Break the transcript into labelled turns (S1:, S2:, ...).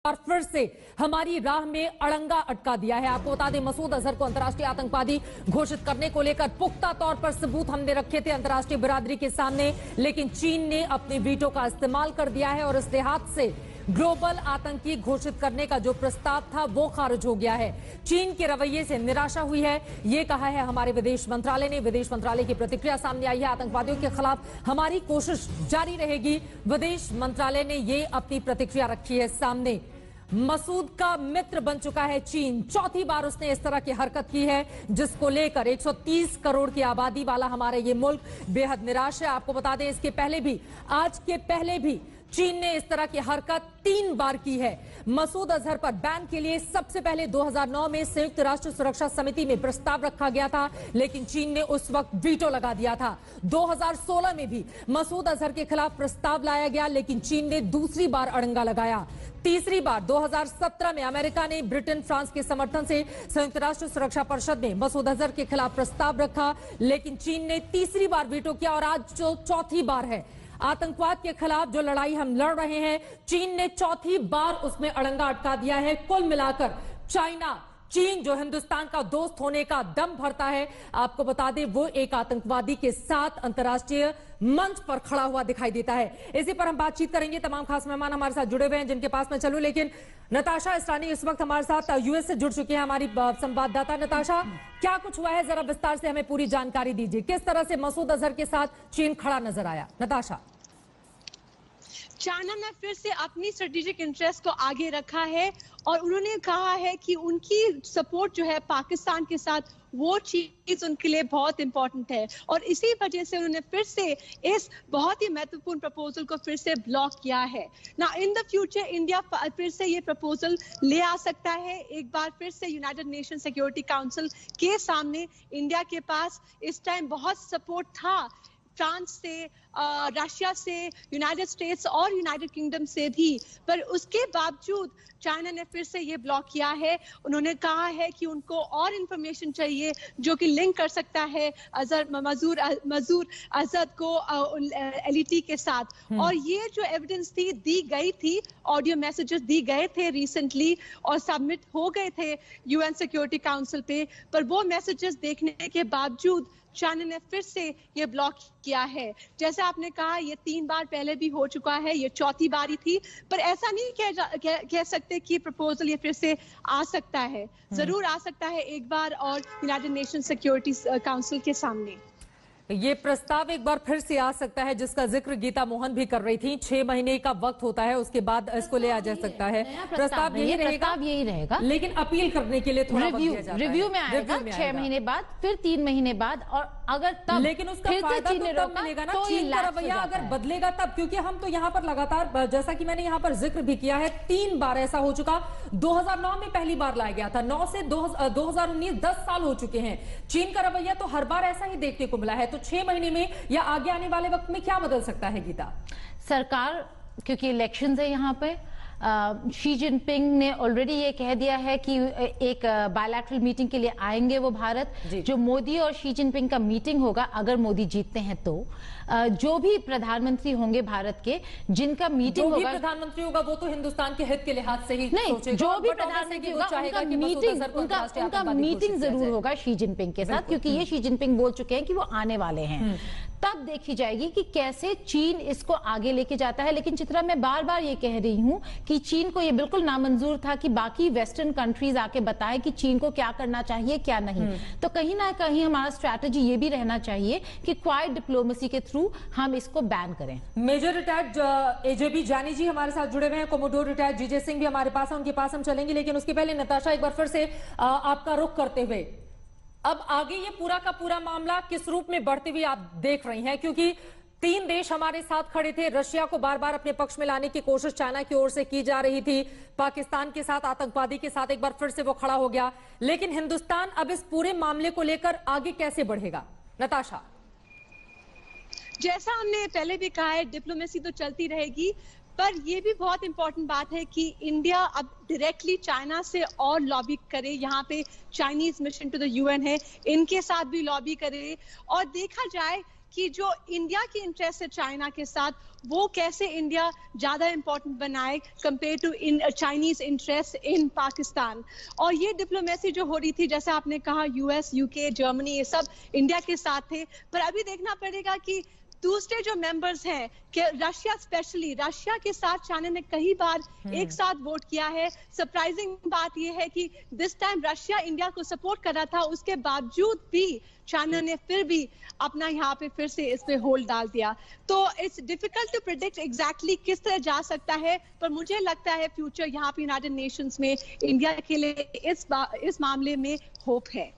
S1: और फिर से हमारी राह में अड़ंगा अटका दिया है। आपको बता दें, मसूद अजहर को अंतर्राष्ट्रीय आतंकवादी घोषित करने को लेकर पुख्ता तौर पर सबूत हमने रखे थे अंतर्राष्ट्रीय बिरादरी के सामने, लेकिन चीन ने अपने वीटो का इस्तेमाल कर दिया है और इस लिहाज से ग्लोबल आतंकी घोषित करने का जो प्रस्ताव था वो खारिज हो गया है। चीन के रवैये से निराशा हुई है, ये कहा है हमारे विदेश मंत्रालय ने। विदेश मंत्रालय की प्रतिक्रिया सामने आई है, आतंकवादियों के खिलाफ हमारी कोशिश जारी रहेगी। विदेश मंत्रालय ने ये अपनी प्रतिक्रिया रखी है सामने। मसूद का मित्र बन चुका है चीन। चौथी बार उसने इस तरह की हरकत की है जिसको लेकर 130 करोड़ की आबादी वाला हमारा ये मुल्क बेहद निराश है। आपको बता दें, इसके पहले भी, आज के पहले भी चीन ने इस तरह की हरकत 3 बार की है। मसूद अजहर पर बैन के लिए सबसे पहले 2009 में संयुक्त राष्ट्र सुरक्षा समिति में प्रस्ताव रखा गया था, लेकिन चीन ने उस वक्त वीटो लगा दिया था। 2016 में भी मसूद अजहर के खिलाफ प्रस्ताव लाया गया, लेकिन चीन ने दूसरी बार अड़ंगा लगाया। तीसरी बार 2017 में अमेरिका ने ब्रिटेन, फ्रांस के समर्थन से संयुक्त राष्ट्र सुरक्षा परिषद में मसूद अजहर के खिलाफ प्रस्ताव रखा, लेकिन चीन ने तीसरी बार वीटो किया और आज जो चौथी बार है। आतंकवाद के खिलाफ जो लड़ाई हम लड़ रहे हैं, चीन ने चौथी बार उसमें अड़ंगा अटका दिया है। कुल मिलाकर चीन जो हिंदुस्तान का दोस्त होने का दम भरता है, आपको बता दें वो एक आतंकवादी के साथ अंतर्राष्ट्रीय मंच पर खड़ा हुआ दिखाई देता है। इसी पर हम बातचीत करेंगे। तमाम खास मेहमान हमारे साथ जुड़े हुए हैं जिनके पास मैं चलूं, लेकिन नताशा इसरानी इस वक्त हमारे साथ यूएस से जुड़ चुकी है, हमारी संवाददाता। नताशा, क्या कुछ हुआ है, जरा विस्तार से हमें पूरी जानकारी दीजिए। किस तरह से मसूद अजहर के साथ चीन खड़ा नजर आया? नताशा।
S2: चाइना ने फिर से अपनी स्ट्रेटेजिक इंटरेस्ट को आगे रखा है और उन्होंने कहा है कि उनकी सपोर्ट जो है पाकिस्तान के साथ, वो चीज उनके लिए बहुत इंपॉर्टेंट है और इसी वजह से उन्होंने फिर से इस बहुत ही महत्वपूर्ण प्रपोजल को फिर से ब्लॉक किया है ना। इन द फ्यूचर इंडिया फिर से ये प्रपोजल ले आ सकता है एक बार फिर से यूनाइटेड नेशन सिक्योरिटी काउंसिल के सामने। इंडिया के पास इस टाइम बहुत सपोर्ट था फ्रांस से, रशिया से, यूनाइटेड स्टेट्स और यूनाइटेड किंगडम से भी, पर उसके बावजूद चाइना ने फिर से ये ब्लॉक किया है। उन्होंने कहा है कि उनको और इंफॉर्मेशन चाहिए जो कि लिंक कर सकता है मसूद अजहर को एलईटी के साथ। और ये जो एविडेंस थी दी गई थी, ऑडियो मैसेजेस दी गए थे रिसेंटली और सबमिट हो गए थे यूएन सिक्योरिटी काउंसिल पे, पर वो मैसेजेस देखने के बावजूद चाइना ने फिर से ये ब्लॉक किया है। जैसे आपने कहा, ये 3 बार पहले भी हो चुका है, ये चौथी बारी थी, पर ऐसा नहीं कह सकते कि प्रपोजल ये फिर से आ सकता है। जरूर आ सकता है एक बार और यूनाइटेड नेशन सिक्योरिटी काउंसिल के सामने
S1: ये प्रस्ताव एक बार फिर से आ सकता है, जिसका जिक्र गीता मोहन भी कर रही थी। 6 महीने का वक्त होता है, उसके बाद इसको ले आ जा सकता है। प्रस्ताव यही रहेगा, लेकिन अपील करने के लिए थोड़ा
S3: रिव्यू में आएगा 6 महीने बाद, फिर 3 महीने बाद, और अगर तब
S1: लेकिन उसका फायदा तो तब मिलेगा ना, चीन का रवैया अगर बदलेगा तब। क्योंकि हम तो यहाँ पर लगातार, जैसा कि मैंने यहाँ पर जिक्र भी किया है, 3 बार ऐसा हो चुका। 2009 में पहली बार लाया गया था, 9 से 2019 10 साल हो चुके हैं। चीन का रवैया तो हर बार ऐसा ही देखने को मिला है। तो 6 महीने में या आगे आने वाले वक्त में क्या बदल सकता है गीता?
S3: सरकार, क्योंकि इलेक्शंस है यहाँ पे, शी जिनपिंग ने ऑलरेडी ये कह दिया है कि एक बायलैटरल मीटिंग के लिए आएंगे वो भारत। जो मोदी और शी जिनपिंग का मीटिंग होगा, अगर मोदी जीतते हैं तो जो भी प्रधानमंत्री होंगे भारत के, जिनका मीटिंग होगा,
S1: प्रधानमंत्री होगा वो तो हिंदुस्तान के हित के लिहाज से ही
S3: नहीं, जो भी प्रधानमंत्री होगा उनका मीटिंग जरूर होगा शी जिनपिंग के साथ, क्योंकि ये शी जिनपिंग बोल चुके हैं कि वो आने वाले हैं। तब देखी जाएगी कि कैसे चीन इसको आगे लेके जाता है। लेकिन चित्रा, मैं बार बार ये कह रही हूं कि चीन को ये बिल्कुल नामंजूर था कि बाकी वेस्टर्न कंट्रीज आके बताएं कि चीन को क्या करना चाहिए क्या नहीं। तो कहीं ना कहीं हमारा स्ट्रैटेजी ये भी रहना चाहिए कि क्वाइट डिप्लोमेसी के थ्रू हम इसको बैन करें।
S1: मेजर रिटायर्ड एजेबी जानी जी हमारे साथ जुड़े हुए हैं, कोमोडोर रिटायर्ड जीजे सिंह भी हमारे पास है, उनके पास हम चलेंगे। लेकिन उसके पहले नताशा, एक बार फिर से आपका रुख करते हुए, अब आगे ये पूरा का पूरा मामला किस रूप में बढ़ते हुए आप देख रही हैं? क्योंकि 3 देश हमारे साथ खड़े थे, रशिया को बार बार अपने पक्ष में लाने की कोशिश चाइना की ओर से की जा रही थी, पाकिस्तान के साथ, आतंकवादी के साथ एक बार फिर से वो खड़ा हो गया। लेकिन हिंदुस्तान अब इस पूरे मामले को लेकर आगे कैसे बढ़ेगा? नताशा,
S2: जैसा हमने पहले भी कहा है, डिप्लोमेसी तो चलती रहेगी, पर यह भी बहुत इंपॉर्टेंट बात है कि इंडिया अब डायरेक्टली चाइना से और लॉबी करे। यहाँ पे Chinese mission to the UN है, इनके साथ भी लॉबी करे और देखा जाए कि जो इंडिया की इंटरेस्ट है चाइना के साथ, वो कैसे इंडिया ज्यादा इंपॉर्टेंट बनाए compare to Chinese interest in Pakistan. और ये डिप्लोमेसी जो हो रही थी, जैसे आपने कहा यूएस, यूके, जर्मनी, ये सब इंडिया के साथ थे, पर अभी देखना पड़ेगा कि दूसरे जो मेंबर्स हैं कि रशिया, स्पेशली रशिया के साथ चाइना ने कई बार एक साथ वोट किया है। सरप्राइजिंग बात यह है कि दिस टाइम रशिया इंडिया को सपोर्ट कर रहा था, उसके बावजूद भी चाइना ने फिर भी अपना यहाँ पे फिर से इस पे होल्ड डाल दिया। तो it's difficult to predict exactly किस तरह जा सकता है, पर मुझे लगता है फ्यूचर यहाँ पे यूनाइटेड नेशंस में इंडिया के लिए इस मामले में होप है।